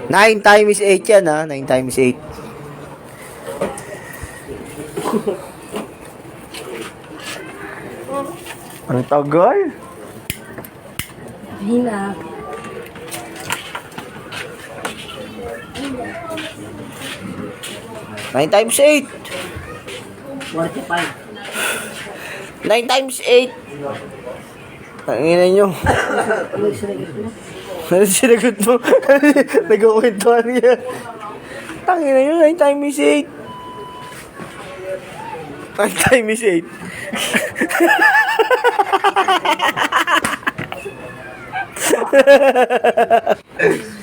9 times 8 yan ha. 9 times 8. Ang tagal. Hina. Nine times 8. 45. 9 times 8. Tanginan nyo. Ano sinagot mo? Ano sinagot mo? Nagkukwentuhan niya. Tanginan nyo, 9 times 8. 9 times 8.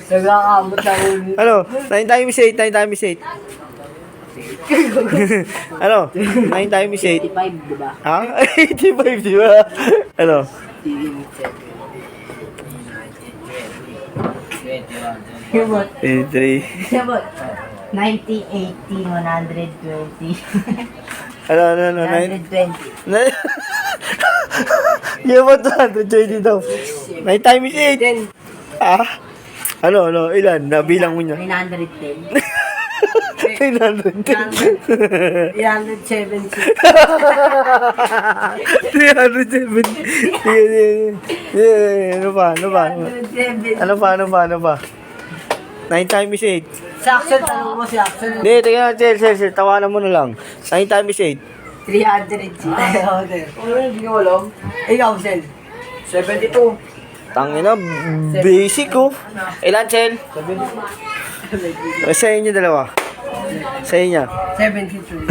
Nagkakamot na ulit. Ano? 9 times 8, 9 times 8. Ano? 9 times 8. 85, diba? Ha? 85, di ba? Ano? 83. Sabot. 90, 80, 120. Ano? 120. Yung ba 220 daw? 9 times 8. Ah? Ano? Ilan? Nabilang mo niya. 910. 910. 370. 370. Sige. Ano pa? 370. Ano pa? 9 times 8. Si Axel, tanong mo si Axel. Hindi, tingnan, Sel. Tawanan mo na lang. 9 times 8. 300. Hindi ko alam. Ikaw, Sel. 72. Tangina, basic oh. Ilan, Sel? Sa inyo dalawa. Sa inyo. 72.